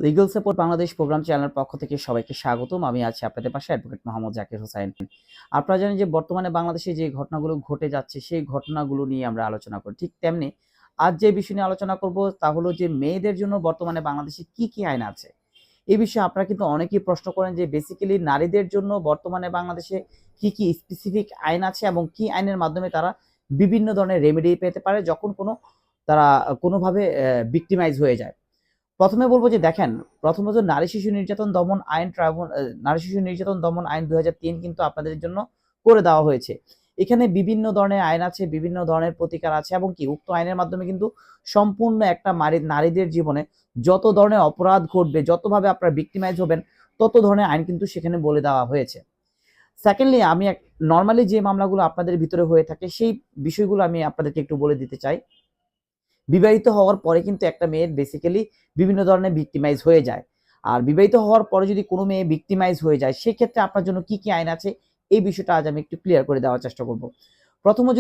Legal support Bangladesh programme চ্যানেলের পক্ষ থেকে সবাইকে স্বাগতম। আমি আছি আপনাদের পাশে অ্যাডভোকেট মোহাম্মদ জাকির হোসাইন। আপনারা জানেন যে বর্তমানে বাংলাদেশে যে ঘটনাগুলো ঘটে যাচ্ছে সেই ঘটনাগুলো নিয়ে আমরা আলোচনা করি। ঠিক তেমনি আজ যে বিষয় নিয়ে আলোচনা করব তা হলো যে মেয়েদের জন্য বর্তমানে বাংলাদেশে কি আইন আছে। এই বিষয়ে আপনারা কিন্তু অনেকেই প্রশ্ন করেন যে বেসিক্যালি নারীদের জন্য বর্তমানে বাংলাদেশে কি স্পেসিফিক আইন আছে এবং কি আইনের মাধ্যমে তারা বিভিন্ন ধরনের রেমেডি পেতে পারে যখন তারা কোনোভাবে ভিক্টিমাইজ হয়ে যায়। প্রথমে বলবো যে দেখেন, প্রথমত নারী শিশু নির্যাতন দমন আইন নারী শিশু নির্যাতন দমন আইন 2003 কিন্তু আপনাদের জন্য করে দেওয়া হয়েছে। এখানে বিভিন্ন ধরনের আইন আছে, বিভিন্ন ধরনের প্রতিকার আছে এবং কি উক্ত আইনের মাধ্যমে কিন্তু সম্পূর্ণ একটা নারীদের জীবনে যত ধরনের অপরাধ ঘটবে, যতভাবে আপনারা ভিক্টিমাইজ হবেন, তত ধরনের আইন কিন্তু সেখানে বলে দেওয়া হয়েছে। সেকেন্ডলি আমি নর্মালি যে মামলাগুলো আপনাদের ভিতরে হয়ে থাকে সেই বিষয়গুলো আমি আপনাদেরকে একটু বলে দিতে চাই। বিবাহিত হওয়ার পরে কিন্তু একটা মেয়ের বেসিক্যালি বিভিন্ন ধরনের ভিক্টিমাইজ হয়ে যায়। আর বিবাহিত হওয়ার পরে যদি কোনো মেয়ে ভিক্টিমাইজ হয়ে যায় সেক্ষেত্রে আপনার জন্য কি আইন আছে এই বিষয়টা আজ আমি একটু ক্লিয়ার করে দেওয়ার চেষ্টা করব। প্রথমত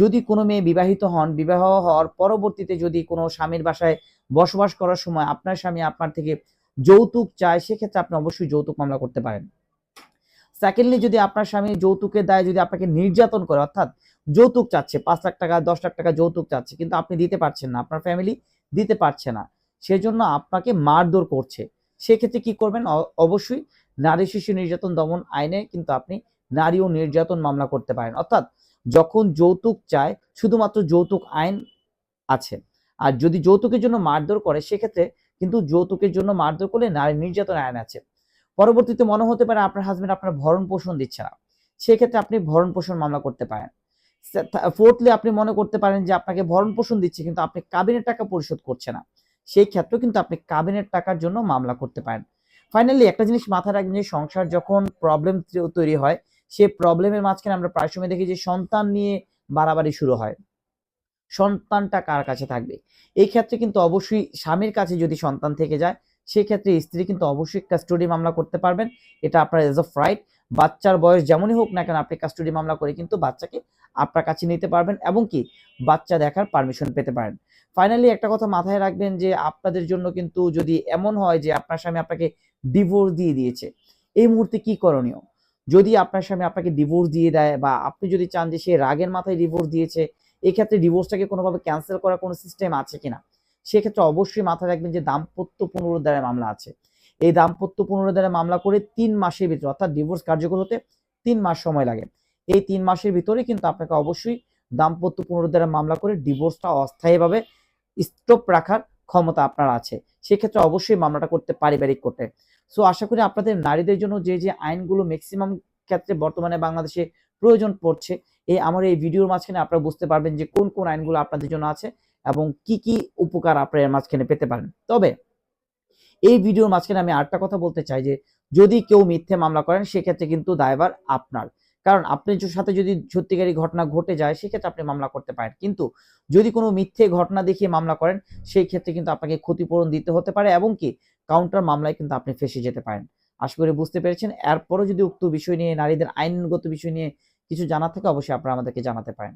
যদি কোনো মেয়ে বিবাহিত হন, বিবাহ হওয়ার পরবর্তীতে যদি কোনো স্বামীর বাসায় বসবাস করার সময় আপনার স্বামী আপনার থেকে যৌতুক চায়, সেক্ষেত্রে আপনি অবশ্যই যৌতুক মামলা করতে পারেন। সেকেন্ডলি যদি আপনার স্বামী যৌতুকের দায়ে যদি আপনাকে নির্যাতন করে, অর্থাৎ যৌতুক চাচ্ছে 5 লাখ টাকা 10 লাখ টাকা যৌতুক চাচ্ছে কিন্তু আপনি দিতে পারছেন না, আপনার ফ্যামিলি দিতে পারছে না, সেজন্য আপনাকে মারধর করছে, সেক্ষেত্রে কি করবেন? অবশ্যই নারী শিশু নির্যাতন দমন আইনে কিন্তু আপনি নারী ও নির্যাতন মামলা করতে পারেন। অর্থাৎ যখন যৌতুক চায় শুধুমাত্র যৌতুক আইন আছে। আর যদি যৌতুকের জন্য মারধর করে সেক্ষেত্রে কিন্তু যৌতুকের জন্য মারধর করলে নারী নির্যাতন আইন আছে। পরবর্তীতে মনে হতে পারে আপনার হাজবেন্ড আপনার ভরণ পোষণ দিচ্ছে না, সেক্ষেত্রে আপনি ভরণ পোষণ মামলা করতে পারেন। ফোর্থলি আপনি মনে করতে পারেন যে আপনাকে ভরণ পোষণ দিচ্ছে কিন্তু আপনি কাবিনের টাকা পরিশোধ করছে না, সেই ক্ষেত্রে কিন্তু আপনি কাবিনের টাকার জন্য মামলা করতে পারেন। ফাইনালি একটা জিনিস মাথায় রাখবেন যে সংসার যখন প্রবলেম তৈরি হয়, সেই প্রবলেমের মাঝখানে আমরা প্রায় সময় দেখি যে সন্তান নিয়ে বাড়াবাড়ি শুরু হয়। সন্তানটা কার কাছে থাকবে? এই ক্ষেত্রে কিন্তু অবশ্যই স্বামীর কাছে যদি সন্তান থেকে যায় সেক্ষেত্রে স্ত্রী কিন্তু অবশ্যই কাস্টডি মামলা করতে পারবেন। এটা আপনার এজ অফ রাইট। বাচ্চার বয়স যেমনই হোক না কেন আপনি কাস্টডি মামলা করে কিন্তু বাচ্চাকে আপনার কাছে নিতে পারবেন এবং কি বাচ্চা দেখার পারমিশন পেতে পারেন। ফাইনালি একটা কথা মাথায় রাখবেন যে আপনাদের জন্য কিন্তু যদি এমন হয় যে আপনার স্বামী আপনাকে ডিভোর্স দিয়ে দিয়েছে, এই মুহূর্তে কি করণীয়? যদি আপনার স্বামী আপনাকে ডিভোর্স দিয়ে দেয় বা আপনি যদি চান যে সে রাগের মাথায় ডিভোর্স দিয়েছে, এক্ষেত্রে ডিভোর্সটাকে কোনোভাবে ক্যান্সেল করার কোনো সিস্টেম আছে কিনা, সেক্ষেত্রে অবশ্যই মাথায় রাখবেন যে দাম্পত্য পুনরুদ্ধারের মামলা আছে। এই দাম্পত্য পুনরুদ্ধারের মামলা করে 3 মাসের ভিতরে, অর্থাৎ ডিভোর্স কার্যকর হতে 3 মাস সময় লাগে। এই 3 মাসের ভিতরে কিন্তু আপনাকে অবশ্যই দাম্পত্য পুনরুদ্ধারের মামলা করে ডিভোর্সটা অস্থায়ীভাবে স্টপ রাখার ক্ষমতা আপনার আছে। সেক্ষেত্রে অবশ্যই মামলাটা করতে পারিবারিক কোর্টে। সো আশা করি আপনাদের নারীদের জন্য যে আইনগুলো ম্যাক্সিমাম ক্ষেত্রে বর্তমানে বাংলাদেশে প্রয়োজন পড়ছে, আমার এই ভিডিওর মাঝখানে আপনারা বুঝতে পারবেন যে কোন আইনগুলো আপনাদের জন্য আছে এবং কি উপকার আপনারা এর মাঝখানে পেতে পারেন। তবে এই ভিডিওর মাঝখানে আমি আরেকটা কথা বলতে চাই যে যদি কেউ মিথ্যে মামলা করেন সেক্ষেত্রে কিন্তু দায়ভার আপনার। কারণ আপনার সাথে যদি সত্যিকারী ঘটনা ঘটে যায় সেক্ষেত্রে আপনি মামলা করতে পারেন, কিন্তু যদি কোনো মিথ্যে ঘটনা দেখিয়ে মামলা করেন সেই ক্ষেত্রে কিন্তু আপনাকে ক্ষতিপূরণ দিতে হতে পারে এবং কি কাউন্টার মামলায় কিন্তু আপনি ফেঁসে যেতে পারেন। আশা করি বুঝতে পেরেছেন। এরপরও যদি উক্ত বিষয় নিয়ে, নারীদের আইনগত বিষয় নিয়ে কিছু জানা থাকে অবশ্যই আপনারা আমাদেরকে জানাতে পারেন।